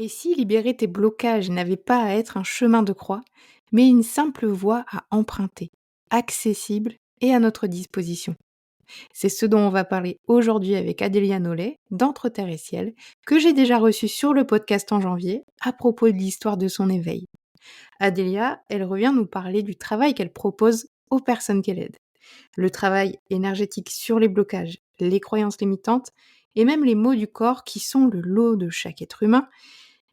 Et si libérer tes blocages n'avait pas à être un chemin de croix, mais une simple voie à emprunter, accessible et à notre disposition? C'est ce dont on va parler aujourd'hui avec Adélia Nollet, d'Entre Terre et Ciel, que j'ai déjà reçue sur le podcast en janvier à propos de l'histoire de son éveil. Adélia, elle revient nous parler du travail qu'elle propose aux personnes qu'elle aide. Le travail énergétique sur les blocages, les croyances limitantes et même les maux du corps qui sont le lot de chaque être humain.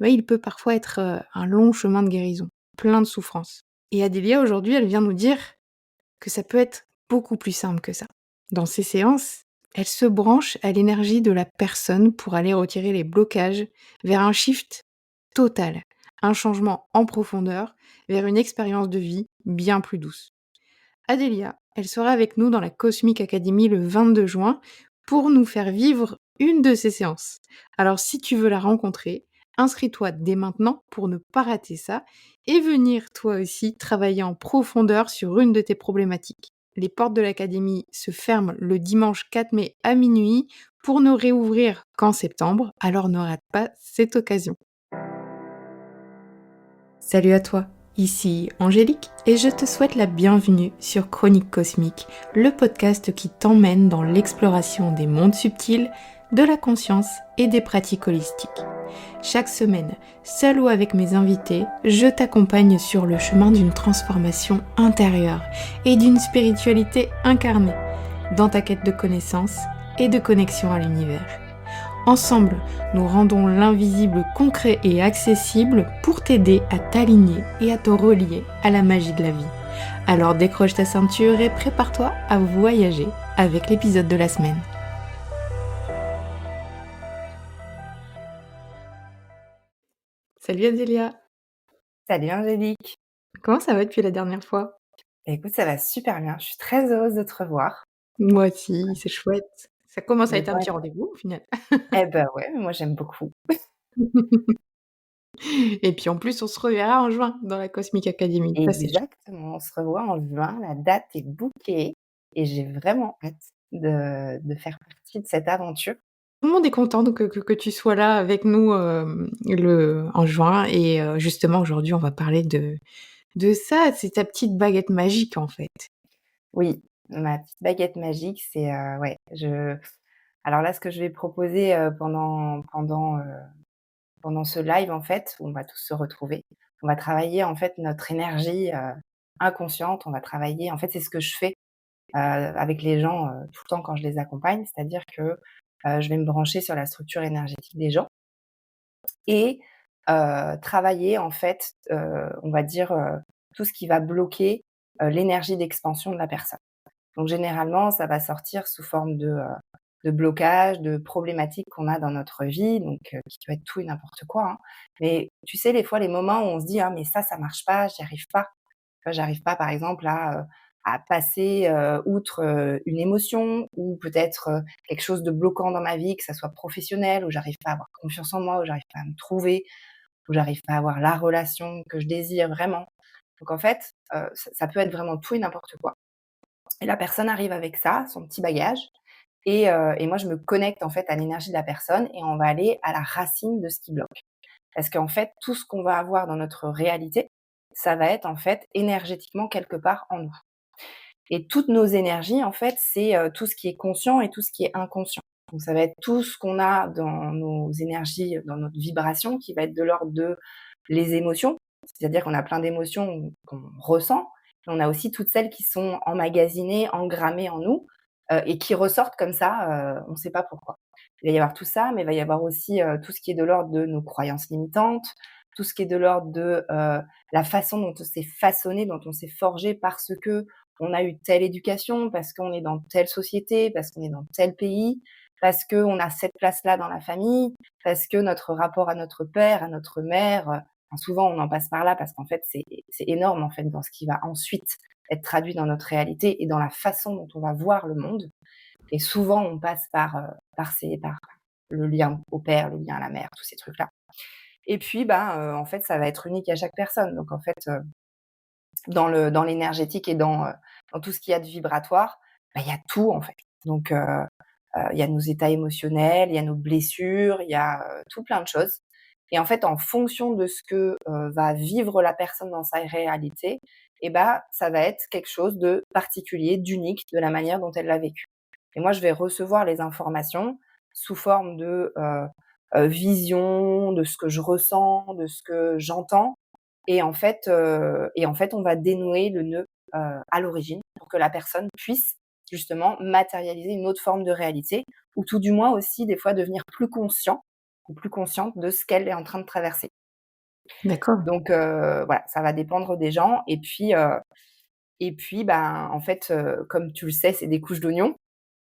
Ouais, il peut parfois être un long chemin de guérison, plein de souffrances. Et Adélia, aujourd'hui, elle vient nous dire que ça peut être beaucoup plus simple que ça. Dans ces séances, elle se branche à l'énergie de la personne pour aller retirer les blocages vers un shift total, un changement en profondeur vers une expérience de vie bien plus douce. Adélia, elle sera avec nous dans la Cosmic Academy le 22 juin pour nous faire vivre une de ces séances. Alors si tu veux la rencontrer, inscris-toi dès maintenant pour ne pas rater ça et venir toi aussi travailler en profondeur sur une de tes problématiques. Les portes de l'académie se ferment le dimanche 4 mai à minuit pour ne réouvrir qu'en septembre, alors ne rate pas cette occasion. Salut à toi, ici Angélique et je te souhaite la bienvenue sur Chronique Cosmique, le podcast qui t'emmène dans l'exploration des mondes subtils, de la conscience et des pratiques holistiques. Chaque semaine, seul ou avec mes invités, je t'accompagne sur le chemin d'une transformation intérieure et d'une spiritualité incarnée, dans ta quête de connaissance et de connexion à l'univers. Ensemble, nous rendons l'invisible concret et accessible pour t'aider à t'aligner et à te relier à la magie de la vie. Alors décroche ta ceinture et prépare-toi à voyager avec l'épisode de la semaine. Salut Adélia, Salut Angélique. comment ça va depuis la dernière fois? Écoute, ça va super bien. Je suis très heureuse de te revoir. Moi aussi, c'est chouette. Ça commence à Le être un temps petit est rendez-vous au final. eh ben ouais, moi j'aime beaucoup. Et puis en plus, on se reverra en juin dans la Cosmic Academy. Ça, c'est chouette. Exactement, on se revoit en juin, la date est bookée et j'ai vraiment hâte de faire partie de cette aventure. Tout le monde est content donc que tu sois là avec nous en juin. Et justement, aujourd'hui, on va parler de ça. C'est ta petite baguette magique, en fait. Oui, ma petite baguette magique, c'est, ouais, alors là, ce que je vais proposer, pendant ce live, en fait, où on va tous se retrouver, on va travailler, en fait, notre énergie, inconsciente. On va travailler en fait, c'est ce que je fais avec les gens, tout le temps quand je les accompagne. C'est-à-dire que, je vais me brancher sur la structure énergétique des gens et travailler en fait, on va dire, tout ce qui va bloquer, l'énergie d'expansion de la personne. Donc généralement, ça va sortir sous forme de blocage, de problématiques qu'on a dans notre vie, donc qui peut être tout et n'importe quoi, hein. Mais tu sais, des fois, les moments où on se dit: «Ah mais ça marche pas, j'y arrive pas». Tu vois, j'arrive pas, par exemple, à passer, outre, une émotion ou peut-être, quelque chose de bloquant dans ma vie, que ça soit professionnel, où j'arrive pas à avoir confiance en moi, où j'arrive pas à me trouver, où j'arrive pas à avoir la relation que je désire vraiment. Donc en fait, ça peut être vraiment tout et n'importe quoi et la personne arrive avec ça, son petit bagage et moi je me connecte en fait à l'énergie de la personne et on va aller à la racine de ce qui bloque. Parce qu'en fait, tout ce qu'on va avoir dans notre réalité, ça va être en fait énergétiquement quelque part en nous. Et toutes nos énergies, en fait, c'est tout ce qui est conscient et tout ce qui est inconscient. Donc ça va être tout ce qu'on a dans nos énergies, dans notre vibration, qui va être de l'ordre de les émotions, c'est-à-dire qu'on a plein d'émotions qu'on ressent, mais on a aussi toutes celles qui sont emmagasinées, engrammées en nous, et qui ressortent comme ça, on ne sait pas pourquoi. Il va y avoir tout ça, mais il va y avoir aussi, tout ce qui est de l'ordre de nos croyances limitantes, tout ce qui est de l'ordre de, la façon dont on s'est façonné, dont on s'est forgé parce que on a eu telle éducation, parce qu'on est dans telle société, parce qu'on est dans tel pays, parce qu'on a cette place-là dans la famille, parce que notre rapport à notre père, à notre mère, enfin souvent on en passe par là parce qu'en fait c'est énorme en fait dans ce qui va ensuite être traduit dans notre réalité et dans la façon dont on va voir le monde. Et souvent on passe par le lien au père, le lien à la mère, tous ces trucs-là. Et puis, ben, en fait, ça va être unique à chaque personne. Donc en fait, dans l'énergétique et dans tout ce qu'il y a de vibratoire, bah, il y a tout en fait. Donc il y a nos états émotionnels, il y a nos blessures, il y a, tout plein de choses Et en fait, en fonction de ce que, va vivre la personne dans sa réalité, et bah, ça va être quelque chose de particulier, d'unique, de la manière dont elle l'a vécu. Et moi, je vais recevoir les informations sous forme de, vision, de ce que je ressens, de ce que j'entends et en fait, on va dénouer le nœud, à l'origine pour que la personne puisse justement matérialiser une autre forme de réalité ou tout du moins aussi des fois devenir plus conscient ou plus consciente de ce qu'elle est en train de traverser. D'accord. Donc voilà, ça va dépendre des gens et puis, ben, en fait, comme tu le sais, c'est des couches d'oignons.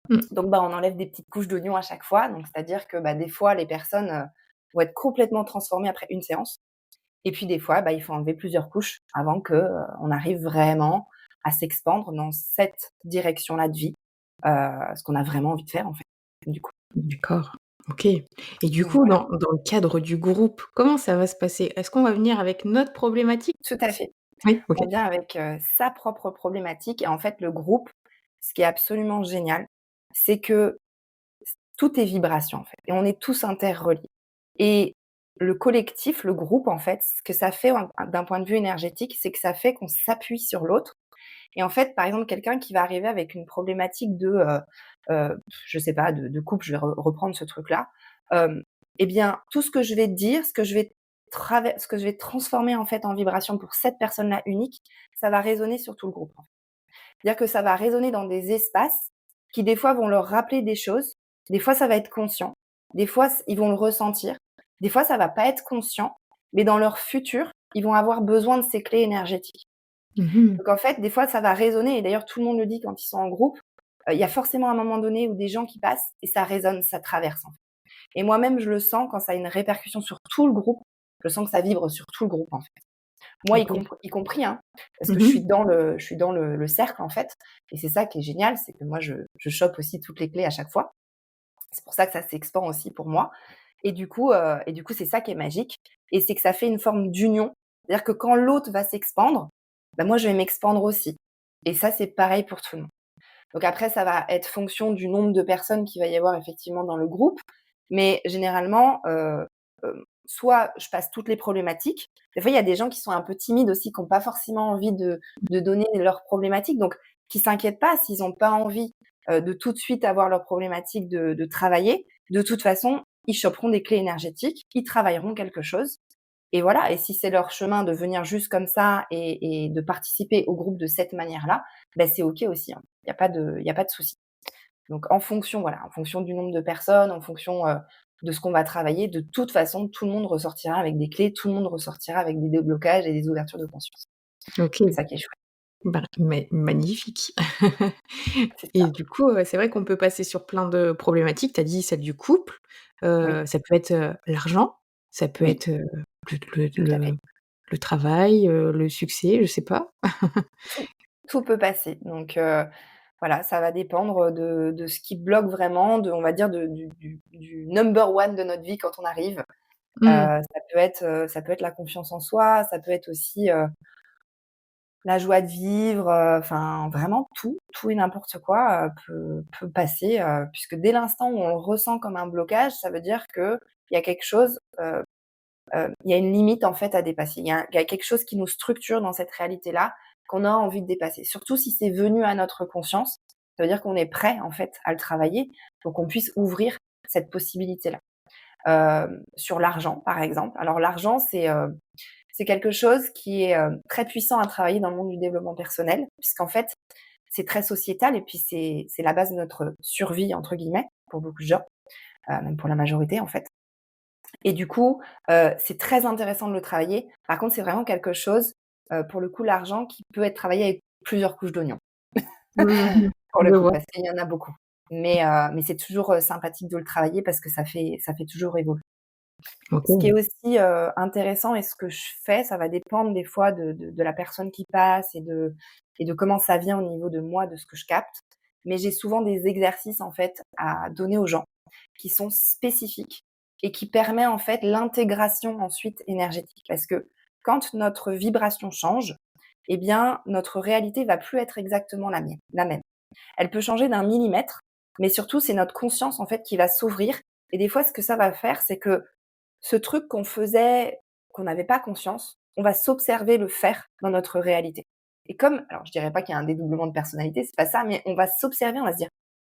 Mmh. Donc bah, on enlève des petites couches d'oignons à chaque fois. Donc c'est-à-dire que, bah, des fois, les personnes, vont être complètement transformées après une séance et puis des fois, bah, il faut enlever plusieurs couches avant que, on arrive vraiment à s'expandre dans cette direction-là de vie, ce qu'on a vraiment envie de faire, en fait, du coup. D'accord. OK, et du Donc coup, voilà, dans le cadre du groupe, comment ça va se passer? Est-ce qu'on va venir avec notre problématique? tout à fait. Oui, OK. On vient avec, sa propre problématique et en fait, le groupe, ce qui est absolument génial, c'est que tout est vibration, en fait et on est tous interreliés et le collectif, le groupe, en fait, ce que ça fait d'un point de vue énergétique, c'est que ça fait qu'on s'appuie sur l'autre et en fait, par exemple, quelqu'un qui va arriver avec une problématique de, je sais pas, de couple, je vais reprendre ce truc-là, et bien, tout ce que je vais dire, ce que je vais transformer, en fait, en vibration pour cette personne-là unique, ça va résonner sur tout le groupe. C'est-à-dire que ça va résonner dans des espaces qui, des fois, vont leur rappeler des choses. Des fois, ça va être conscient. Des fois, ils vont le ressentir. Des fois, ça va pas être conscient, mais dans leur futur, ils vont avoir besoin de ces clés énergétiques. Mmh mh. Donc en fait, des fois, ça va résonner et d'ailleurs, tout le monde le dit quand ils sont en groupe, il y a forcément un moment donné où des gens qui passent et ça résonne, ça traverse, en fait. Et moi-même, je le sens quand ça a une répercussion sur tout le groupe, je sens que ça vibre sur tout le groupe, en fait. Moi OK. y compris, hein, parce que Mmh mh. je suis dans le cercle, en fait et c'est ça qui est génial, c'est que moi je chope aussi toutes les clés à chaque fois. C'est pour ça que ça s'expand aussi pour moi et du coup, c'est ça qui est magique et c'est que ça fait une forme d'union. C'est-à-dire que quand l'autre va s'expandre, bah, moi je vais m'expandre aussi et ça, c'est pareil pour tout le monde. Donc après, ça va être fonction du nombre de personnes qu'il va y avoir effectivement dans le groupe, mais généralement, soit je passe toutes les problématiques. Des fois, il y a des gens qui sont un peu timides aussi, qui ont pas forcément envie de donner leurs problématiques, donc qui s'inquiètent pas s'ils ont pas envie, de tout de suite avoir leurs problématiques de travailler. De toute façon, ils choperont des clés énergétiques, ils travailleront quelque chose et voilà et si c'est leur chemin de venir juste comme ça et de participer au groupe de cette manière-là, bah, c'est OK aussi, hein. Il y a pas de souci. Donc en fonction, voilà, en fonction du nombre de personnes, en fonction, de ce qu'on va travailler, de toute façon, tout le monde ressortira avec des clés, tout le monde ressortira avec des déblocages et des ouvertures de conscience. C'est OK. ça qui est chouette, Bah, magnifique. c'est Et ça. du coup, c'est vrai qu'on peut passer sur plein de problématiques. Tu as dit celle du couple, Oui, ça peut être, l'argent, ça peut oui, être, le le tout à fait. le le travail, le succès, je sais pas. Tout tout peut passer. Donc voilà, ça va dépendre de ce qui bloque vraiment, on va dire du number one de notre vie quand on arrive. Mmh. Ça peut être la confiance en soi, ça peut être aussi, la joie de vivre, enfin vraiment tout et n'importe quoi, peut passer, puisque dès l'instant où on le ressent comme un blocage, ça veut dire qu'il y a quelque chose, il y a une limite en fait à dépasser. Il y a quelque chose qui nous structure dans cette réalité-là, qu'on a envie de dépasser. Surtout si c'est venu à notre conscience, ça veut dire qu'on est prêt en fait à le travailler pour qu'on puisse ouvrir cette possibilité-là. Sur l'argent par exemple. Alors l'argent c'est quelque chose qui est, très puissant à travailler dans le monde du développement personnel, puisqu'en fait, c'est très sociétal et puis c'est la base de notre «survie» entre guillemets, pour beaucoup de gens, même pour la majorité en fait et du coup, c'est très intéressant de le travailler. Par contre, c'est vraiment quelque chose, pour le coup, l'argent qui peut être travaillé avec plusieurs couches d'oignons, Mmh. pour le Je coup, vois. parce qu'il y en a beaucoup. Mais c'est toujours, sympathique de le travailler parce que ça fait toujours évoluer. Ce qui est OK. aussi, intéressant et ce que je fais, ça va dépendre des fois de la personne qui passe et de comment ça vient au niveau de moi, de ce que je capte. Mais j'ai souvent des exercices, en fait, à donner aux gens qui sont spécifiques et qui permet, en fait, l'intégration ensuite énergétique. Parce que quand notre vibration change, eh bien, notre réalité va plus être exactement la même. Elle peut changer d'un millimètre, mais surtout, c'est notre conscience, en fait, qui va s'ouvrir et des fois, ce que ça va faire, c'est que ce truc qu'on faisait, qu'on n'avait pas conscience, on va s'observer le faire dans notre réalité. Et comme alors je dirais pas qu'il y a un dédoublement de personnalité, c'est pas ça, mais on va s'observer, on va se dire: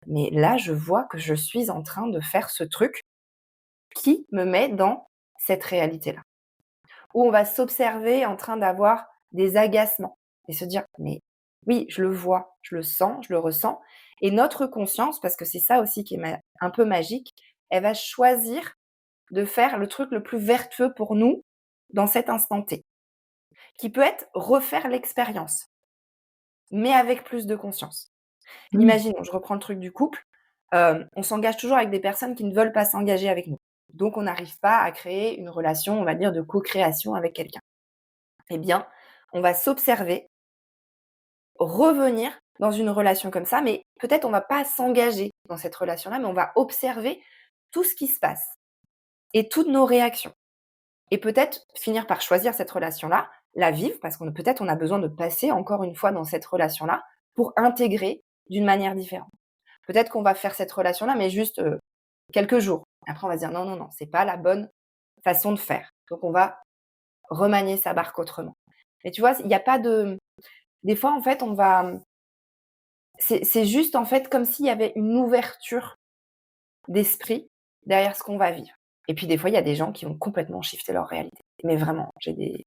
«Mais là, je vois que je suis en train de faire ce truc qui me met dans cette réalité-là». Ou on va s'observer en train d'avoir des agacements et se dire: «Mais oui, je le vois, je le sens, je le ressens» et notre conscience, parce que c'est ça aussi qui est un peu magique, elle va choisir de faire le truc le plus vertueux pour nous dans cet instant T, qui peut être refaire l'expérience, mais avec plus de conscience. Mmh. Imaginons, je reprends le truc du couple, on s'engage toujours avec des personnes qui ne veulent pas s'engager avec nous. Donc on n'arrive pas à créer une relation, on va dire, de co-création avec quelqu'un. Eh bien, on va s'observer, revenir dans une relation comme ça, mais peut-être on va pas s'engager dans cette relation-là, mais on va observer tout ce qui se passe et toutes nos réactions. Et peut-être finir par choisir cette relation-là, la vivre, parce qu'on peut-être on a besoin de passer encore une fois dans cette relation-là pour intégrer d'une manière différente. Peut-être qu'on va faire cette relation-là, mais juste quelques jours. Après, on va se dire non, non, non, c'est pas la bonne façon de faire. Donc, on va remanier sa barque autrement. Mais tu vois, il n'y a pas de. Des fois, en fait, on va. C'est juste en fait comme s'il y avait une ouverture d'esprit derrière ce qu'on va vivre. Et puis des fois, il y a des gens qui vont complètement shifter leur réalité. Mais vraiment, j'ai des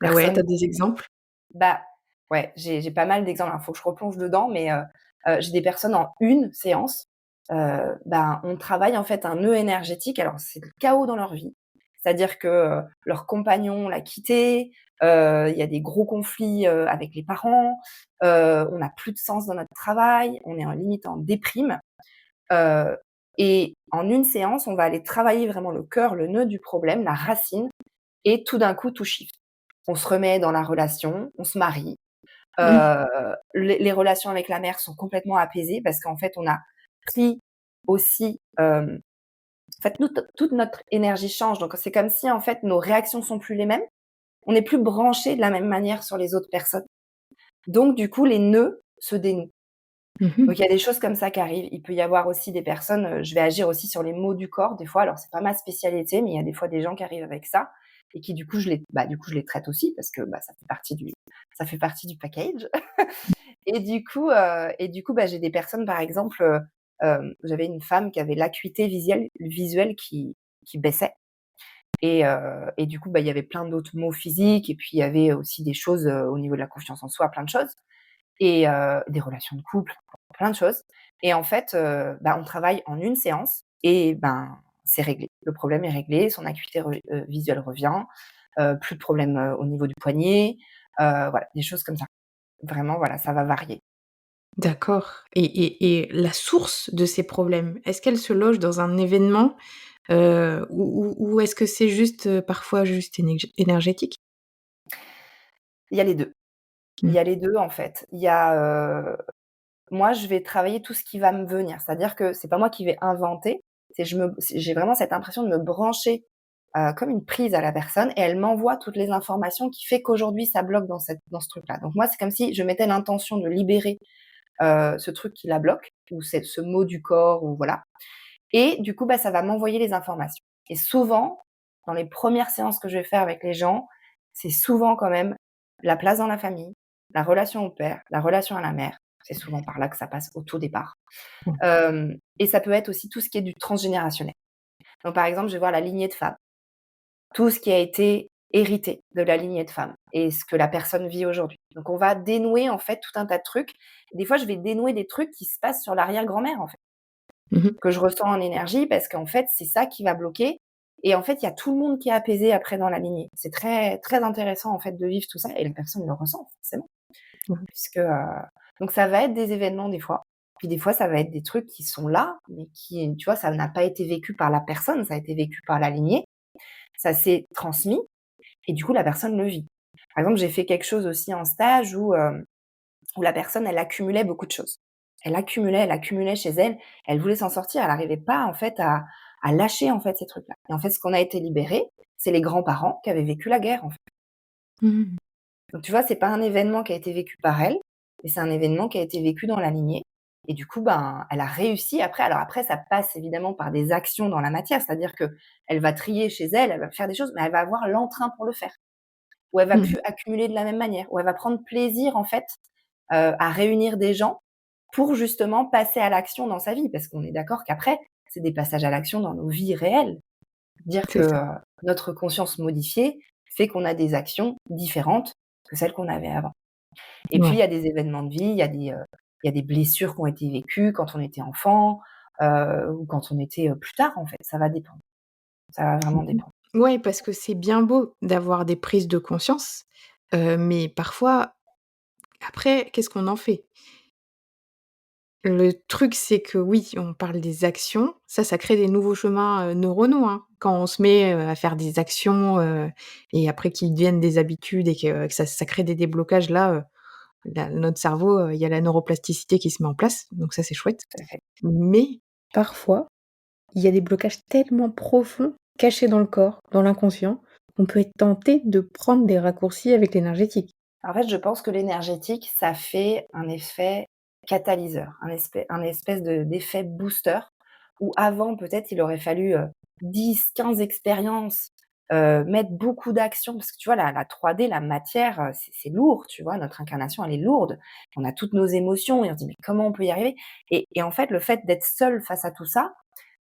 Ah ouais, tu personnes as des exemples? bah, ouais, j'ai pas mal d'exemples. Il faut que je replonge dedans, mais j'ai des personnes en une séance, ben, on travaille en fait un nœud énergétique. Alors c'est le chaos dans leur vie. C'est-à-dire que, leur compagnon l'a quitté, il y a des gros conflits, avec les parents, on n'a plus de sens dans notre travail, on est en limite en déprime. Heu et en une séance, on va aller travailler vraiment le cœur, le nœud du problème, la racine et tout d'un coup, tout shift. On se remet dans la relation, on se marie, Mmh. les relations avec la mère sont complètement apaisées parce qu'en fait, on a pris aussi, en fait, nous, toute notre énergie change. Donc c'est comme si, en fait, nos réactions sont plus les mêmes. On n'est plus branchés de la même manière sur les autres personnes. Donc du coup, les nœuds se dénouent. Mmh mh. Donc il y a des choses comme ça qui arrivent. Il peut y avoir aussi des personnes, je vais agir aussi sur les maux du corps des fois. Alors c'est pas ma spécialité, mais il y a des fois des gens qui arrivent avec ça et qui du coup je les traite aussi parce que, bah, ça fait partie du package et du coup, bah, j'ai des personnes par exemple, j'avais une femme qui avait l'acuité visuelle qui baissait et du coup, bah, il y avait plein d'autres maux physiques et puis il y avait aussi des choses, au niveau de la confiance en soi, plein de choses et des relations de couple, plein de choses et en fait, bah, on travaille en une séance et ben, c'est réglé. Le problème est réglé, son acuité visuelle revient, plus de problème, au niveau du poignet, voilà, des choses comme ça. Vraiment, voilà, ça va varier. D'accord et la source de ces problèmes, est-ce qu'elle se loge dans un événement, ou est-ce que c'est juste, parfois juste énergétique? Il y a les 2. Il Mmh. y a les 2 en fait. Il y a, moi, je vais travailler tout ce qui va me venir. C'est-à-dire que c'est pas moi qui vais inventer, j'ai vraiment cette impression de me brancher, comme une prise à la personne et elle m'envoie toutes les informations qui fait qu'aujourd'hui ça bloque dans ce truc-là. Donc moi, c'est comme si je mettais l'intention de libérer, ce truc qui la bloque ou ce mot du corps ou voilà et du coup, bah, ça va m'envoyer les informations et souvent, dans les premières séances que je vais faire avec les gens, c'est souvent quand même la place dans la famille, la relation au père, la relation à la mère. C'est souvent par là que ça passe au tout départ. Mmh. Et ça peut être aussi tout ce qui est du transgénérationnel. Donc par exemple, je vais voir la lignée de femmes, tout ce qui a été hérité de la lignée de femmes et ce que la personne vit aujourd'hui. Donc on va dénouer en fait tout un tas de trucs. Des fois, je vais dénouer des trucs qui se passent sur l'arrière-grand-mère en fait, Mmh mh. que je ressens en énergie parce qu'en fait, c'est ça qui va bloquer et en fait, il y a tout le monde qui est apaisé après dans la lignée. C'est très très intéressant en fait de vivre tout ça et la personne le ressent forcément Mmh. puisque, donc ça va être des événements des fois, puis des fois ça va être des trucs qui sont là, mais qui, tu vois, ça n'a pas été vécu par la personne, ça a été vécu par la lignée, ça s'est transmis et du coup la personne le vit. Par exemple, j'ai fait quelque chose aussi en stage où la personne, elle accumulait beaucoup de choses. Elle accumulait chez elle, elle voulait s'en sortir, elle n'arrivait pas en fait à lâcher en fait ces trucs-là et en fait, ce qu'on a été libéré, c'est les grands-parents qui avaient vécu la guerre, en fait. Mmh. Donc tu vois, c'est pas un événement qui a été vécu par elle, mais c'est un événement qui a été vécu dans la lignée et du coup, ben, elle a réussi après. Alors après, ça passe évidemment par des actions dans la matière, c'est-à-dire qu'elle va trier chez elle, elle va faire des choses, mais elle va avoir l'entrain pour le faire. Ou elle va Mmh. plus accumuler de la même manière, ou elle va prendre plaisir en fait, à réunir des gens pour justement passer à l'action dans sa vie. Parce qu'on est d'accord qu'après, c'est des passages à l'action dans nos vies réelles. Dire que, C'est ça. notre conscience modifiée fait qu'on a des actions différentes que celles qu'on avait avant. Et puis il y Ouais. a des événements de vie, il y a des blessures qui ont été vécues quand on était enfant, ou quand on était, plus tard en fait, ça va dépendre. Ça va vraiment Mmh. dépendre. Ouais, parce que c'est bien beau d'avoir des prises de conscience, mais parfois, après, qu'est-ce qu'on en fait? Le truc, c'est que oui, on parle des actions, ça crée des nouveaux chemins, neuronaux, hein. Quand on se met, à faire des actions, et après qu'ils deviennent des habitudes et que ça crée des déblocages là, notre cerveau, il y a la neuroplasticité qui se met en place, donc ça, c'est chouette. Tout à fait. Mais parfois, il y a des blocages tellement profonds, cachés dans le corps, dans l'inconscient, qu'on peut être tenté de prendre des raccourcis avec l'énergétique. En fait, je pense que l'énergétique, ça fait un effet catalyseur, un espèce d'effet booster, où avant, peut-être, il aurait fallu, 10-15 expériences, mettre beaucoup d'actions parce que tu vois, la 3D, la matière, c'est lourd, tu vois? Notre incarnation, elle est lourde. On a toutes nos émotions et on se dit: «Mais comment on peut y arriver?» Et en fait, le fait d'être seul face à tout ça,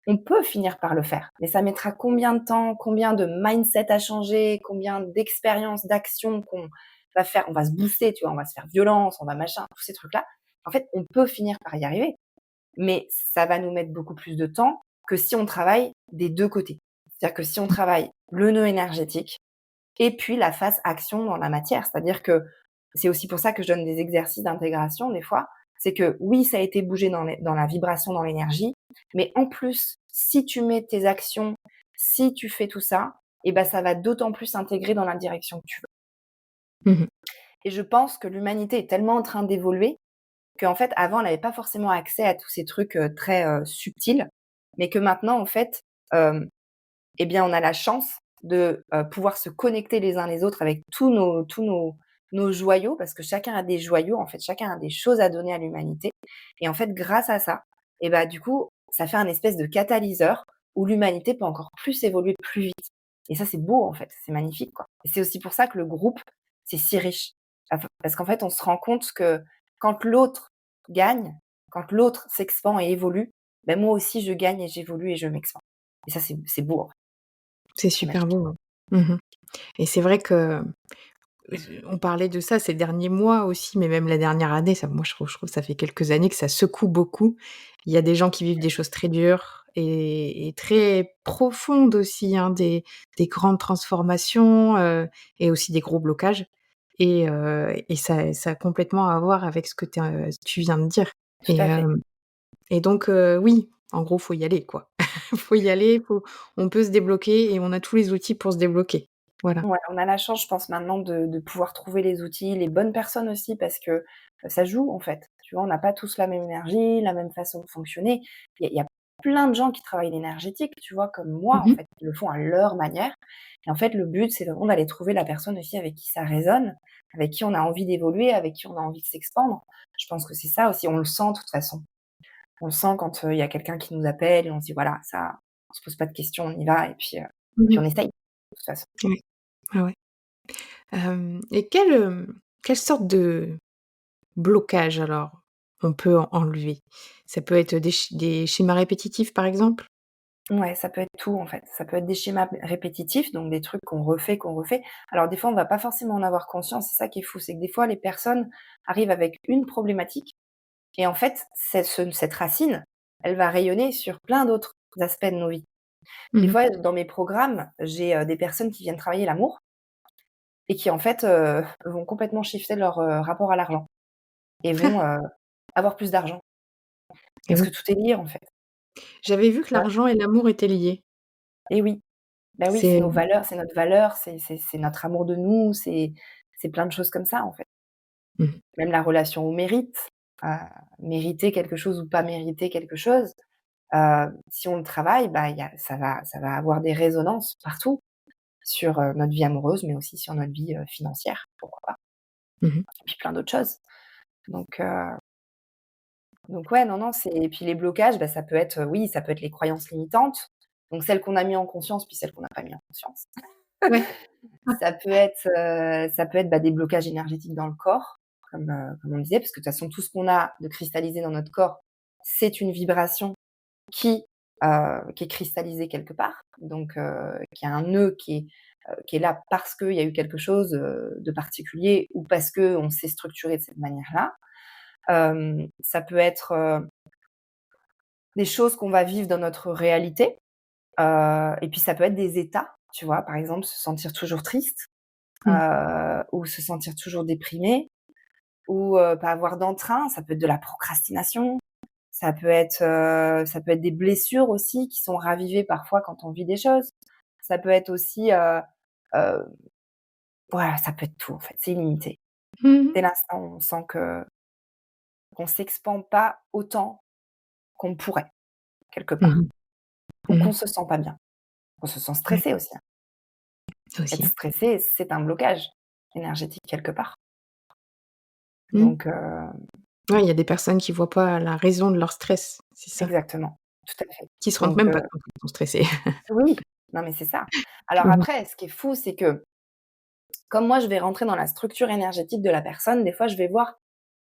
on peut finir par le faire. Mais ça mettra combien de temps, combien de mindset à changer, combien d'expériences, d'actions qu'on va faire, on va se booster, tu vois? On va se faire violence, on va machin, tous ces trucs-là. En fait, on peut finir par y arriver, mais ça va nous mettre beaucoup plus de temps que si on travaille des 2 côtés. C'est-à-dire que si on travaille le nœud énergétique et puis la phase action dans la matière. C'est-à-dire que c'est aussi pour ça que je donne des exercices d'intégration des fois. C'est que oui, ça a été bougé dans la vibration, dans l'énergie, mais en plus, si tu mets tes actions, si tu fais tout ça, et ben ça va d'autant plus s'intégrer dans la direction que tu veux. Mmh. Et je pense que l'humanité est tellement en train d'évoluer qu'en fait, avant, elle n'avait pas forcément accès à tous ces trucs très subtils, mais que maintenant, en fait, euh, eh bien, on a la chance de, pouvoir se connecter les uns les autres avec tous nos joyaux, parce que chacun a des joyaux, en fait, chacun a des choses à donner à l'humanité et en fait, grâce à ça et bah, du coup, ça fait un espèce de catalyseur où l'humanité peut encore plus évoluer plus vite et ça, c'est beau, en fait, c'est magnifique, quoi et c'est aussi pour ça que le groupe, c'est si riche. Parce qu'en fait, on se rend compte que quand l'autre gagne, quand l'autre s'expand et évolue, ben moi aussi je gagne et j'évolue et je m'expande et ça, c'est beau, en fait. C'est C'est super magique. beau, ouais. Mmh. Et c'est vrai que, on parlait de ça ces derniers mois aussi, mais même la dernière année, ça moi je trouve que ça fait quelques années que ça secoue beaucoup. Il y a des gens qui vivent des choses très dures et très profondes aussi, hein, des grandes transformations, et aussi des gros blocages et ça a complètement à voir avec ce que tu viens de dire Tout et à fait. et donc oui, en gros, faut y aller, quoi. Faut y aller, on peut se débloquer et on a tous les outils pour se débloquer. Voilà. Ouais, on a la chance, je pense maintenant de pouvoir trouver les outils, les bonnes personnes aussi parce que, ça joue en fait. Tu vois? On n'a pas tous la même énergie, la même façon de fonctionner. Il y a plein de gens qui travaillent l'énergétique, tu vois? Comme moi en Mmh. fait, qui le font à leur manière et en fait le but c'est vraiment d'aller trouver la personne aussi avec qui ça résonne, avec qui on a envie d'évoluer, avec qui on a envie de s'expandre. Je pense que c'est ça aussi, on le sent de toute façon. On le sent quand, il y a quelqu'un qui nous appelle et on se dit: «Voilà, ça, on se pose pas de questions, on y va» et puis Mmh. on essaye, de toute façon. Ouais. Ouais, ouais. Et quelle sorte de blocage alors on peut enlever? Ça peut être des schémas répétitifs, par exemple? Ouais, ça peut être tout en fait. Ça peut être des schémas répétitifs, donc des trucs qu'on refait, qu'on refait. Alors des fois, on va pas forcément en avoir conscience, c'est ça qui est fou, c'est que des fois, les personnes arrivent avec une problématique et en fait, cette racine, elle va rayonner sur plein d'autres aspects de nos vies. Des Mmh. fois, dans mes programmes, j'ai, des personnes qui viennent travailler l'amour et qui en fait, vont complètement shifter leur, rapport à l'argent et vont, avoir plus d'argent Et parce que oui. tout est lié en fait, J'avais vu que tu vois? l'argent et l'amour étaient liés. Et oui. Bah oui, c'est C'est nos valeurs, c'est notre valeur, c'est notre amour de nous, c'est plein de choses comme ça, en fait. mmh, Même la relation au mérite, heu, mériter quelque chose ou pas mériter quelque chose, si on le travaille, bah, il y a ça va avoir des résonances partout sur, notre vie amoureuse, mais aussi sur notre vie, financière, pourquoi pas? mmh. Et puis plein d'autres choses. Donc Donc ouais, non, non, c'est et puis les blocages, bah, ça peut être, oui, ça peut être les croyances limitantes, donc celles qu'on a mis en conscience, puis celles qu'on n'a pas mis en conscience. Ouais. Ah. Ça peut être, bah, des blocages énergétiques dans le corps, comme on disait, parce que de toute façon, tout ce qu'on a de cristallisé dans notre corps, c'est une vibration qui, qui est cristallisée quelque part, donc qui a un nœud qui est là parce qu'il y a eu quelque chose, de particulier ou parce qu'on s'est structuré de cette manière-là. Ça peut être, des choses qu'on va vivre dans notre réalité, et puis ça peut être des états, tu vois? Par exemple, se sentir toujours triste, Mmh. ou se sentir toujours déprimé ou pas avoir d'entrain. Ça peut être de la procrastination, ça peut être des blessures aussi qui sont ravivées parfois quand on vit des choses. Ça peut être aussi, heu, voilà, ça peut être tout en fait, c'est illimité. Mmh mh. Dès l'instant où on sent que qu'on s'expand pas autant qu'on pourrait, quelque Mmh part, mh. ou Mmh. qu'on se sent pas bien. On se sent Ouais, stressé aussi, hein. ça Être aussi. stressé, c'est un blocage énergétique quelque part. Mmh. Donc Ouais, il y a des personnes qui voient pas la raison de leur stress, c'est ça. exactement, tout à fait. Qui se rendent Donc même pas compte qu'ils sont stressés. oui, non mais c'est ça. Alors Mmh mh. après, ce qui est fou, c'est que comme moi je vais rentrer dans la structure énergétique de la personne, des fois je vais voir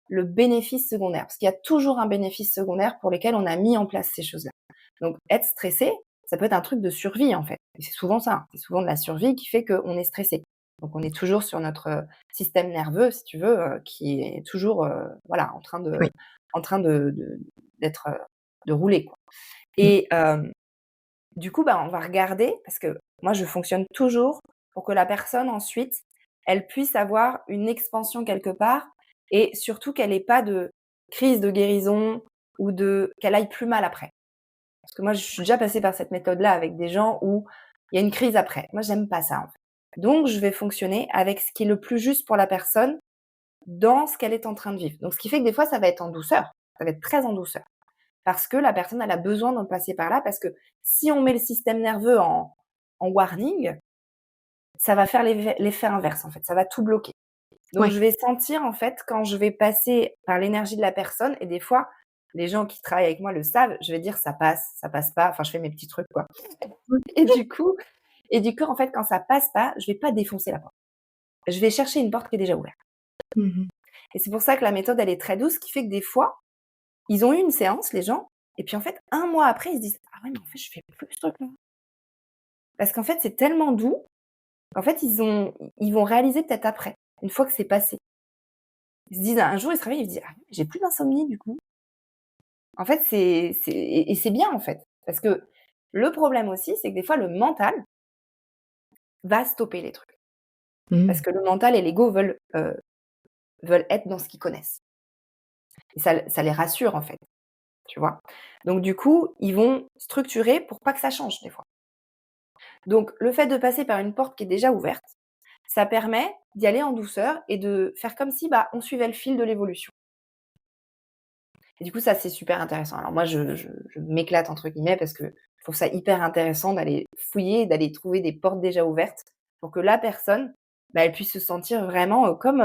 le bénéfice secondaire. Parce qu'il y a toujours un bénéfice secondaire pour lequel on a mis en place ces choses-là. Donc être stressé, ça peut être un truc de survie en fait. Et c'est souvent ça, c'est souvent de la survie qui fait qu'on est stressé. Donc on est toujours sur notre, système nerveux, si tu veux, qui est toujours, voilà, Oui. en train de d'être, de rouler quoi. Mmh. Et du coup, bah, on va regarder parce que moi je fonctionne toujours pour que la personne ensuite, elle puisse avoir une expansion quelque part et surtout qu'elle ait pas de crise de guérison ou qu'elle aille plus mal après. Parce que moi, je suis déjà passée par cette méthode-là avec des gens où il y a une crise après. Moi, j'aime pas ça, en fait. Donc, je vais fonctionner avec ce qui est le plus juste pour la personne dans ce qu'elle est en train de vivre. Donc, ce qui fait que des fois, ça va être en douceur. Ça va être très en douceur. Parce que la personne, elle a besoin d'en passer par là. Parce que si on met le système nerveux en warning, ça va faire l'effet inverse, en fait. Ça va tout bloquer. Donc, Ouais. je vais sentir, en fait, quand je vais passer par l'énergie de la personne, et des fois, les gens qui travaillent avec moi le savent, je vais dire ça passe pas. Enfin, je fais mes petits trucs, quoi. Et du coup, en fait, quand ça passe pas, je vais pas défoncer la porte. Je vais chercher une porte qui est déjà ouverte. Mmh mh. Et c'est pour ça que la méthode, elle est très douce, ce qui fait que des fois, ils ont eu une séance, les gens, et puis en fait, un mois après, ils se disent: «Ah ouais, mais en fait, je fais plus ce truc-là». Parce qu'en fait, c'est tellement doux, en fait, ils vont réaliser peut-être après, une fois que c'est passé. Ils se disent un jour, ils se réveillent, ils se disent: «Ah, j'ai plus d'insomnie du coup». En fait, et c'est bien en fait, parce que le problème aussi, c'est que des fois, le mental va stopper les trucs. Parce Mmh. que le mental et l'ego veulent être dans ce qu'ils connaissent. Et ça les rassure en fait, tu vois? Donc du coup, ils vont structurer pour pas que ça change des fois. Donc le fait de passer par une porte qui est déjà ouverte, ça permet d'y aller en douceur et de faire comme si, bah, on suivait le fil de l'évolution. Et du coup, ça, c'est super intéressant. Alors moi, je «m'éclate» entre guillemets parce que je trouve ça hyper intéressant d'aller fouiller, d'aller trouver des portes déjà ouvertes pour que la personne, bah, elle puisse se sentir vraiment, comme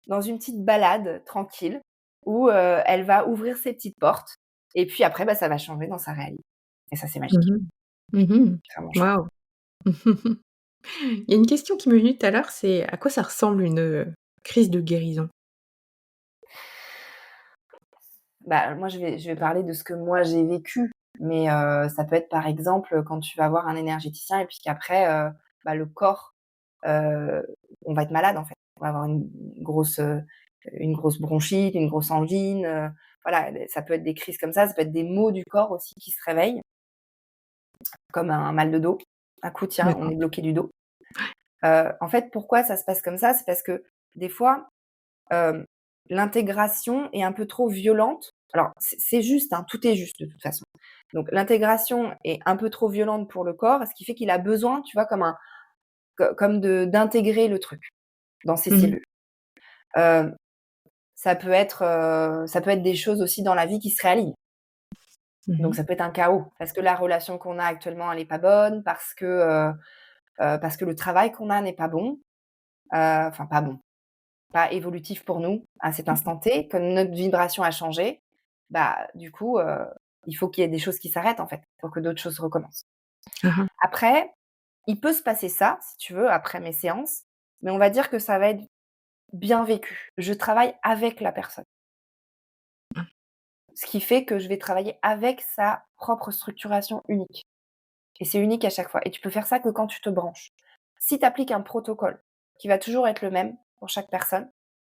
dans une petite balade tranquille où, elle va ouvrir ses petites portes et puis après, bah, ça va changer dans sa réalité et ça, c'est magique. Mmh mh. Mmh. C'est vraiment chouette. Waouh! Il y a une question qui m'est venue tout à l'heure, c'est à quoi ça ressemble une, crise de guérison? Bah, moi, je vais parler de ce que moi j'ai vécu, mais ça peut être, par exemple, quand tu vas voir un énergéticien et puis qu'après, bah, le corps, heu, on va être malade, en fait. On va avoir une grosse bronchite, une grosse angine, voilà, ça peut être des crises comme ça peut être des maux du corps aussi qui se réveillent, comme un mal de dos. Un coup, tiens, on D'accord. est bloqué du dos. En fait, pourquoi ça se passe comme ça? C'est parce que des fois, Hem, l'intégration est un peu trop violente. Alors c'est juste, hein, tout est juste de toute façon. Donc l'intégration est un peu trop violente pour le corps, ce qui fait qu'il a besoin, tu vois, comme de d'intégrer le truc dans ses Mmh mh. cellules. Heu, ça peut être des choses aussi dans la vie qui se réalignent. Mmh Donc mh. ça peut être un chaos parce que la relation qu'on a actuellement, elle est pas bonne, parce que le travail qu'on a n'est pas bon, enfin pas bon. pas évolutif pour nous à cet instant T, que notre vibration a changé, bah, du coup, il faut qu'il y ait des choses qui s'arrêtent, en fait, pour que d'autres choses recommencent. Mmh mh. Après, il peut se passer ça, si tu veux, après mes séances, mais on va dire que ça va être bien vécu. Je travaille avec la personne, Mmh. ce qui fait que je vais travailler avec sa propre structuration unique et c'est unique à chaque fois et tu peux faire ça que quand tu te branches. Si tu appliques un protocole qui va toujours être le même pour chaque personne,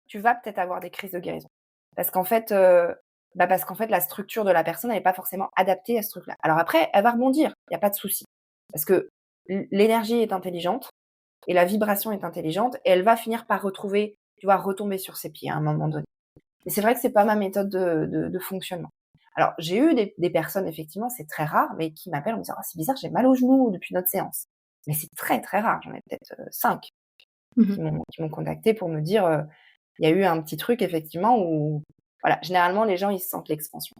tu vas peut-être avoir des crises de guérison. Parce qu'en fait, parce qu'en fait, la structure de la personne, elle est pas forcément adaptée à ce truc-là. Alors après, elle va rebondir, il y a pas de souci. Parce que l'énergie est intelligente et la vibration est intelligente et elle va finir par retrouver, tu vois, retomber sur ses pieds à un moment donné. Mais c'est vrai que c'est pas ma méthode de fonctionnement. Alors, j'ai eu des personnes, effectivement, c'est très rare, mais qui m'appellent en me disant: «Ah, c'est bizarre, j'ai mal au genou depuis notre séance». Mais c'est très, très rare. J'en ai peut-être, 5 Mmh mh. qui m'ont contacté pour me dire, il y a eu un petit truc effectivement où voilà, généralement les gens ils sentent l'expansion.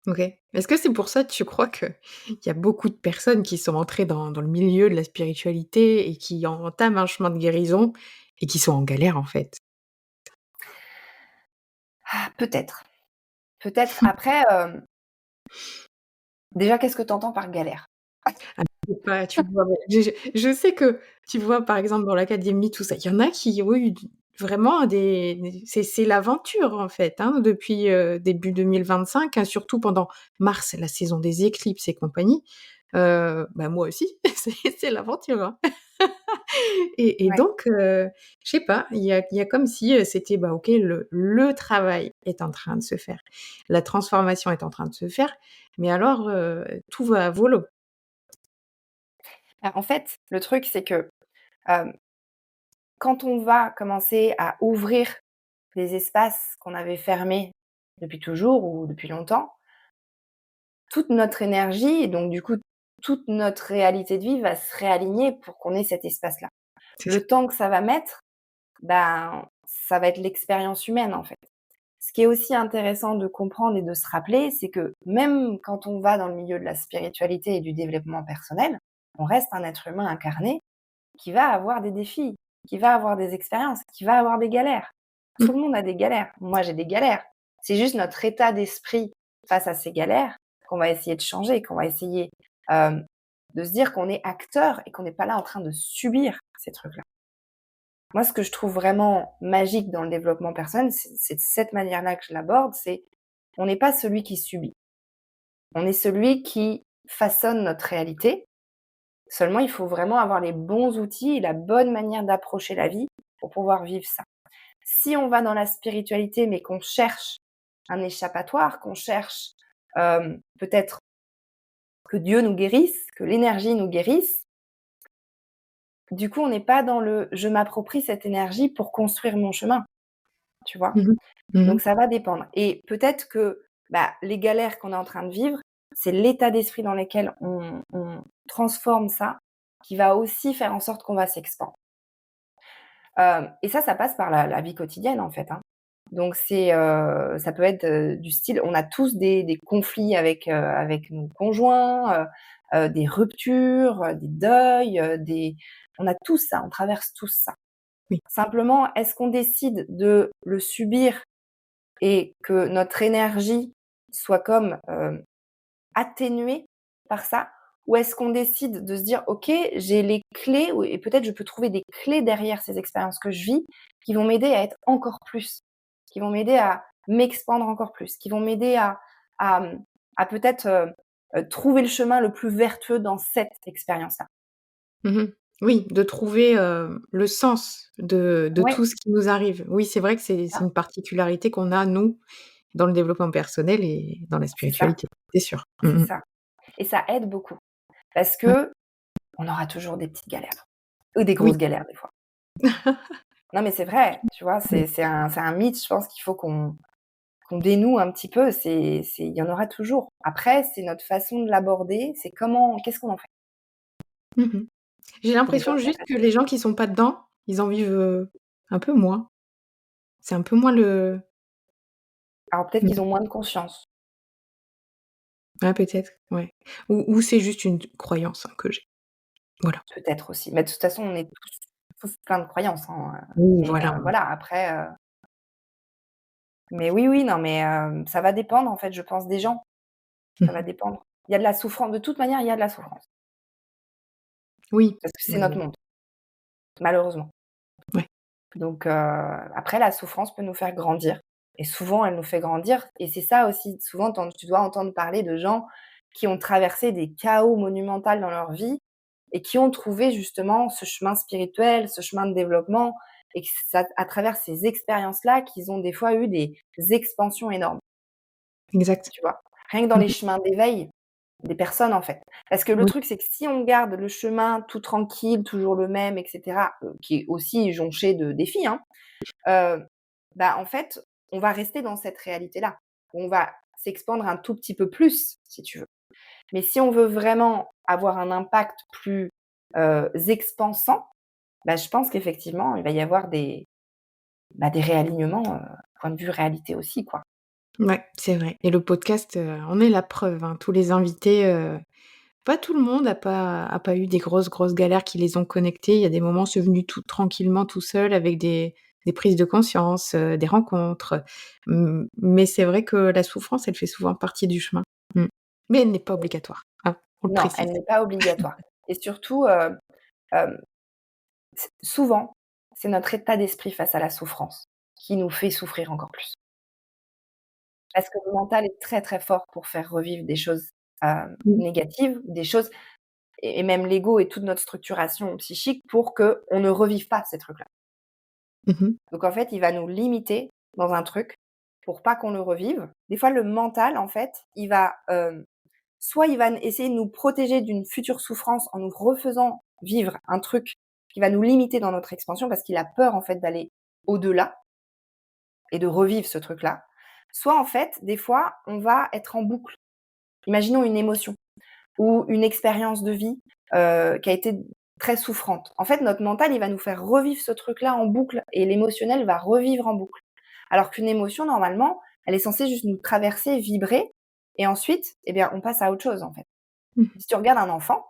OK. Est-ce que c'est pour ça que tu crois qu'il y a beaucoup de personnes qui sont entrées dans le milieu de la spiritualité et qui entament un chemin de guérison et qui sont en galère, en fait? Ah peut-être, peut-être après, déjà qu'est-ce que tu entends par galère? Ah, je sais pas, tu vois? Mais je sais que, tu vois, par exemple, dans l'académie, tout ça, il y en a qui ont eu d vraiment des c'est l'aventure, en fait, hein, depuis, début 2025, hein, surtout pendant mars, la saison des éclipses et compagnie. Bah, moi aussi, c'est l'aventure, hein. Et Ouais. donc, je sais pas, il y a comme si, c'était, bah, OK, le travail est en train de se faire. La transformation est en train de se faire, mais alors, tout va à volo. En fait, le truc c'est que, hem, quand on va commencer à ouvrir des espaces qu'on avait fermés depuis toujours ou depuis longtemps, toute notre énergie et donc du coup toute notre réalité de vie va se réaligner pour qu'on ait cet espace-là. C'est ça. Le temps que ça va mettre, ben, ça va être l'expérience humaine, en fait. Ce qui est aussi intéressant de comprendre et de se rappeler, c'est que même quand on va dans le milieu de la spiritualité et du développement personnel, on reste un être humain incarné qui va avoir des défis, qui va avoir des expériences, qui va avoir des galères. Mmh. Tout le monde a des galères. Moi, j'ai des galères. C'est juste notre état d'esprit face à ces galères qu'on va essayer de changer, qu'on va essayer euh, de se dire qu'on est acteur et qu'on n'est pas là en train de subir ces trucs-là. Moi, ce que je trouve vraiment magique dans le développement personnel, c'est de cette manière-là que je l'aborde, c'est on n'est pas celui qui subit. On est celui qui façonne notre réalité. Seulement, il faut vraiment avoir les bons outils et la bonne manière d'approcher la vie pour pouvoir vivre ça. Si on va dans la spiritualité, mais qu'on cherche un échappatoire, qu'on cherche peut-être que Dieu nous guérisse, que l'énergie nous guérisse, du coup, on n'est pas dans le je m'approprie cette énergie pour construire mon chemin, tu vois. Mmh mh. Mmh mh. Donc ça va dépendre et peut-être que, bah, les galères qu'on est en train de vivre, c'est l'état d'esprit dans lequel on transforme ça, qui va aussi faire en sorte qu'on va s'expandre. Et ça passe par la vie quotidienne, en fait, hein. Donc c'est, ça peut être, du style on a tous des conflits avec nos conjoints, des ruptures, des deuils, des on a tous ça, on traverse tous ça. Oui. Simplement, est-ce qu'on décide de le subir et que notre énergie soit comme, atténuée par ça? Ou est-ce qu'on décide de se dire: «OK, j'ai les clés ou et peut-être je peux trouver des clés derrière ces expériences que je vis, qui vont m'aider à être encore plus, qui vont m'aider à m'expandre encore plus, qui vont m'aider à, à peut-être, trouver le chemin le plus vertueux dans cette expérience-là». Mmh mh. Oui, de trouver, le sens de Ouais, tout ce qui nous arrive. Oui, c'est vrai que c'est ça, une particularité qu'on a, nous, dans le développement personnel et dans la c'est ça, spiritualité, c'est sûr. c'est Mmh mh. ça et ça aide beaucoup parce Ouais. qu'on aura toujours des petites galères ou des Oui. grosses galères des fois. Non, mais c'est vrai, tu vois? C'est un mythe, je pense qu'il faut qu'on dénoue un petit peu. C'est il y en aura toujours. Après, c'est notre façon de l'aborder, c'est comment qu'est-ce qu'on en fait? Mmh mh. J'ai Et des fois, l'impression c'est pas juste que facile. les gens qui sont pas dedans, ils en vivent, un peu moins. C'est un peu moins le Alors peut-être qu'ils ont mmh, moins de conscience, ouais, peut-être, ouais. Ou c'est juste une croyance, hein, que j'ai. Voilà. peut-être aussi. Mais de toute façon, on est tous. tous plein de croyances, hein, Oui, mais voilà. voilà, après, mais oui, oui, non, mais ça va dépendre, en fait, je pense, des gens. Ça va Mmh. dépendre. Il y a de la souffrance, de toute manière, il y a de la souffrance, Oui, parce que c'est notre mais monde, malheureusement. ouais, Donc après la souffrance peut nous faire grandir et souvent elle nous fait grandir et c'est ça aussi, souvent tu dois entendre parler de gens qui ont traversé des chaos monumentaux dans leur vie et qui ont trouvé justement ce chemin spirituel, ce chemin de développement et que c'est à travers ces expériences-là qu'ils ont des fois eu des expansions énormes, exact. tu vois? Rien que dans Mmh les mh. chemins d'éveil des personnes, en fait. Parce que le Oui. truc, c'est que si on garde le chemin tout tranquille, toujours le même et cetera, qui est aussi jonché de défis, hein, Heu, bah, en fait, on va rester dans cette réalité-là. On va s'expandre un tout petit peu plus, si tu veux. Mais si on veut vraiment avoir un impact plus, expansant, bah, je pense qu'effectivement, il va y avoir des réalignements, point de vue réalité aussi, quoi. Ouais, c'est vrai et le podcast, en est la preuve, hein. Tous les invités, pas tout le monde a pas eu des grosses, grosses galères qui les ont connectés. Il y a des moments, c'est venu tout tranquillement, tout seul avec des prises de conscience, des rencontres, mais c'est vrai que la souffrance, elle fait souvent partie du chemin. Mmh. Mais elle n'est pas obligatoire, hein, on le Non, précise. elle n'est pas obligatoire et surtout, hem, souvent, c'est notre état d'esprit face à la souffrance qui nous fait souffrir encore plus. Parce que le mental est très, très fort pour faire revivre des choses, Mmh. négatives, des choses et même l'ego et toute notre structuration psychique pour qu'on ne revive pas ces trucs-là. Mmh mh. Donc en fait, il va nous limiter dans un truc pour pas qu'on le revive. Des fois, le mental, en fait, il va, soit il va essayer de nous protéger d'une future souffrance en nous refaisant vivre un truc qui va nous limiter dans notre expansion parce qu'il a peur, en fait, d'aller au-delà et de revivre ce truc-là. Soit en fait, des fois, on va être en boucle. Imaginons une émotion ou une expérience de vie, qui a été très souffrante. En fait, notre mental, il va nous faire revivre ce truc-là en boucle et l'émotionnel va revivre en boucle. Alors qu'une émotion, normalement, elle est censée juste nous traverser, vibrer et ensuite, eh bien, on passe à autre chose, en fait. Mmh. Si tu regardes un enfant,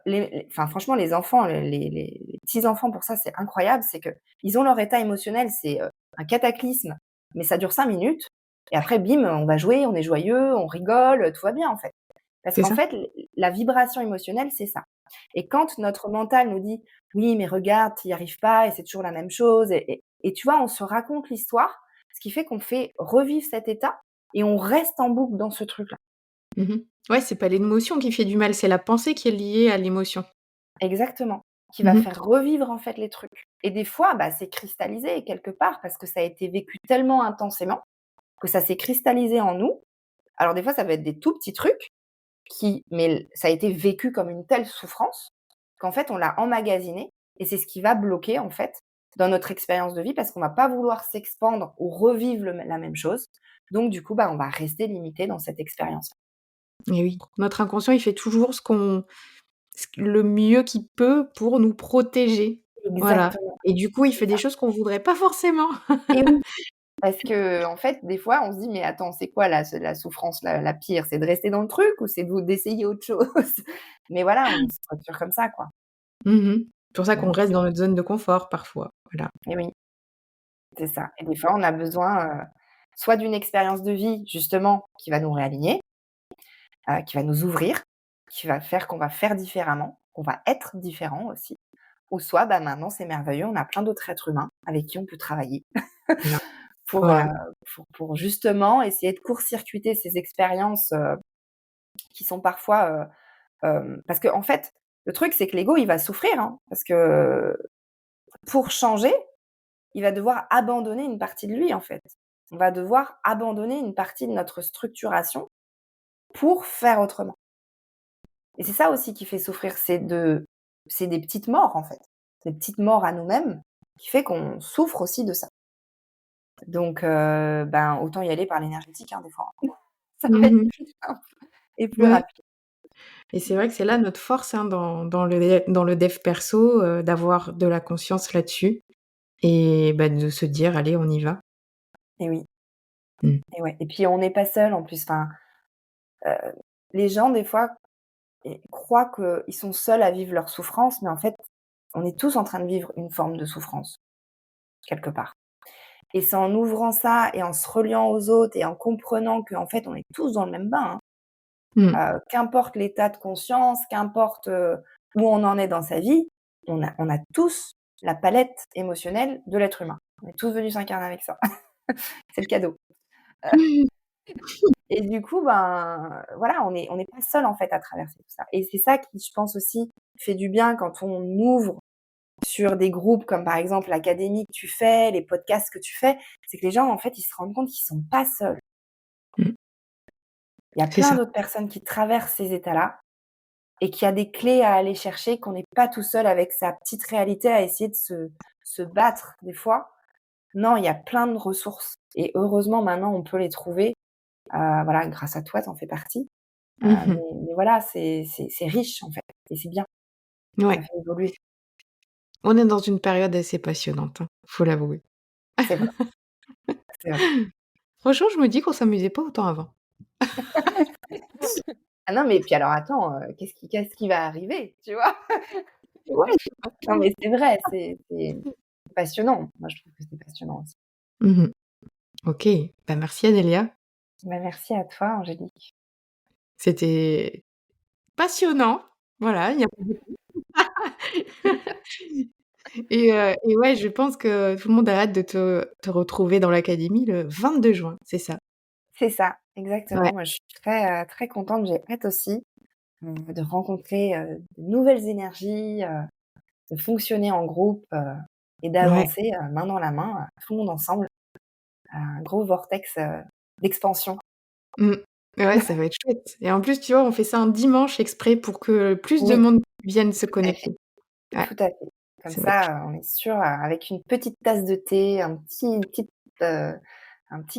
les enfin, franchement, les enfants, les petits-enfants, pour ça, c'est incroyable, c'est qu'ils ont leur état émotionnel, c'est, un cataclysme, mais ça dure 5 minutes et Ouais, après, bim, on va jouer, on est joyeux, on rigole, tout va bien, en fait. Parce c'est qu'en ça. fait, la vibration émotionnelle, c'est ça. Et quand notre mental nous dit: «Oui, mais regarde, tu y arrives pas et c'est toujours la même chose» et tu vois, on se raconte l'histoire, ce qui fait qu'on fait revivre cet état et on reste en boucle dans ce truc-là. Mmh mh. Ouais, c'est pas l'émotion qui fait du mal, c'est la pensée qui est liée à l'émotion. Exactement, qui Mmh va mh. faire revivre, en fait, les trucs. Et des fois, bah, c'est cristallisé quelque part parce que ça a été vécu tellement intensément que ça s'est cristallisé en nous. Alors des fois, ça va être des tout petits trucs mais ça a été vécu comme une telle souffrance qu'en fait, on l'a emmagasiné et c'est ce qui va bloquer, en fait, dans notre expérience de vie parce qu'on va pas vouloir s'expandre ou revivre la même chose. Donc du coup, bah, on va rester limité dans cette expérience. Et oui, notre inconscient, il fait toujours le mieux qu'il peut pour nous protéger. Voilà Exactement, et du coup, il c'est fait des ça. choses qu'on voudrait pas forcément. Et oui, parce qu'en fait, des fois, on se dit: «Mais attends, c'est quoi la souffrance la pire? C'est de rester dans le truc ou c'est d'essayer autre chose?» Mais voilà, on se structure comme ça, quoi. Mmh mh. C'est pour ça qu'on Donc reste dans notre zone de confort parfois, voilà. et oui, c'est ça. Et des fois, on a besoin, soit d'une expérience de vie, justement, qui va nous réaligner, qui va nous ouvrir, qui va faire qu'on va faire différemment, qu'on va être différent aussi. Ou soit, bah, maintenant, c'est merveilleux, on a plein d'autres êtres humains avec qui on peut travailler Voilà, pour, voilà. pour justement essayer de court-circuiter ces expériences, qui sont parfois, parce qu'en fait, le truc, c'est que l'ego, il va souffrir, hein, parce que pour changer, il va devoir abandonner une partie de lui, en fait. On va devoir abandonner une partie de notre structuration pour faire autrement. Et c'est ça aussi qui fait souffrir, c'est des petites morts, en fait. Des petites morts à nous-mêmes qui fait qu'on souffre aussi de ça. Donc ben, autant y aller par l'énergétique, hein, des fois, hein. Ça va Mmh être mh. plus simple et plus Ouais rapide. et c'est vrai que c'est là notre force, hein, dans le dev perso, d'avoir de la conscience là-dessus et bah, de se dire: «Allez, on y va». Et oui, Mmh. et ouais. Et puis on n'est pas seul en plus, enfin, heu, les gens des fois croient qu'ils sont seuls à vivre leur souffrance, mais en fait, On est tous en train de vivre une forme de souffrance, quelque part. Et c'est en ouvrant ça et en se reliant aux autres et en comprenant qu'en fait, on est tous dans le même bain, Mmh. qu'importe l'état de conscience, qu'importe, où on en est dans sa vie, on a tous la palette émotionnelle de l'être humain. On est tous venus s'incarner avec ça. C'est le cadeau. Et du coup, ben, voilà, on n'est pas seul en fait à traverser tout ça. Et c'est ça qui, je pense aussi, fait du bien quand on ouvre sur des groupes comme par exemple l'académie que tu fais, les podcasts que tu fais, c'est que les gens en fait, ils se rendent compte qu'ils sont pas seuls. Mmh. Il y a C'est plein ça. d'autres personnes qui traversent ces états-là et qu'il y a des clés à aller chercher, qu'on n'est pas tout seul avec sa petite réalité à essayer de se battre des fois. Non, il y a plein de ressources et heureusement maintenant on peut les trouver, voilà, grâce à toi, tu en fais partie. Mmh mh. Mais voilà, c'est riche en fait et c'est bien, ça Ouais, fait évoluer. on est dans une période assez passionnante, hein, faut l'avouer. C'est vrai, c'est vrai. Franchement, je me dis qu'on s'amusait pas autant avant. Ah non, mais puis alors attends, qu'est-ce qui va arriver, tu vois? Ouais, Non, mais c'est vrai, c'est passionnant. Moi, je trouve que c'est passionnant aussi. mmh mh. OK, bah, merci Adélia. Bah, merci à toi, Angélique. C'était passionnant, voilà, il y a et ouais, je pense que tout le monde a hâte de te retrouver dans l'académie le 22 juin, c'est ça? C'est ça, Ouais, exactement. Moi, je suis très, très contente. J'ai hâte aussi, de rencontrer, de nouvelles énergies, de fonctionner en groupe, et ouais, d'avancer, main dans la main, tout le monde ensemble. Un gros vortex, d'expansion. mmh. Ouais, ça va être chouette et en plus, tu vois, on fait ça un dimanche exprès pour que plus de Oui, monde vienne se tout à fait, connecter. Ouais, tout à fait. Comme ça va être chouette. ça, on est sûr, avec une petite tasse de thé, un petit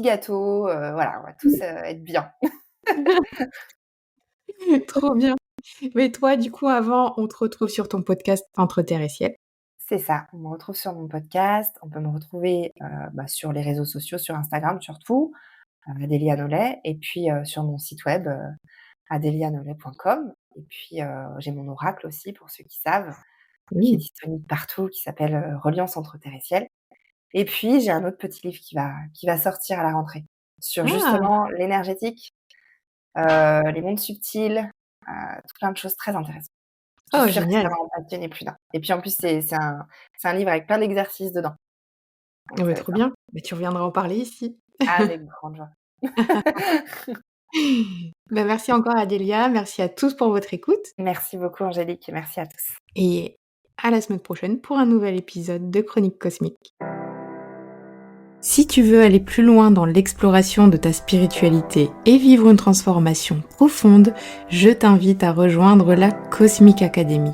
gâteau, voilà, on va tous, être bien. Trop bien. Mais toi, du coup, avant, on te retrouve sur ton podcast Entre terre et ciel. C'est ça, on me retrouve sur mon podcast, on peut me retrouver, sur les réseaux sociaux, sur Instagram surtout, Adélia Nollet et puis, sur mon site web, adelianollet.com et puis, j'ai mon oracle aussi pour ceux qui savent, qui est Mmh. disponible partout, qui s'appelle, Reliance entre terre et ciel et puis j'ai un autre petit livre qui va sortir à la rentrée sur Ah! justement l'énergétique, les mondes subtils, tout plein de choses très intéressantes. Je Oh suis sûre que ça génial! va en passionner plus d'un et puis en plus c'est un livre avec plein d'exercices dedans, Ah donc bah, ça va être trop sympa. bien. Bah, tu reviendras en parler ici. Avec grande joie. Bah, merci encore Adélia, merci à tous pour votre écoute Merci beaucoup Angélique et merci à tous. et à la semaine prochaine pour un nouvel épisode de Chroniques Cosmiques. Si tu veux aller plus loin dans l'exploration de ta spiritualité et vivre une transformation profonde, je t'invite à rejoindre la Cosmic Academy.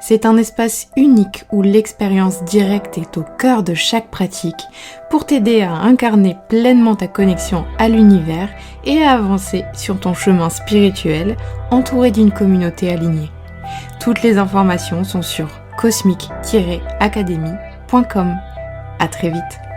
C'est un espace unique où l'expérience directe est au cœur de chaque pratique pour t'aider à incarner pleinement ta connexion à l'univers et à avancer sur ton chemin spirituel entouré d'une communauté alignée. Toutes les informations sont sur cosmic-academy.com. À très vite.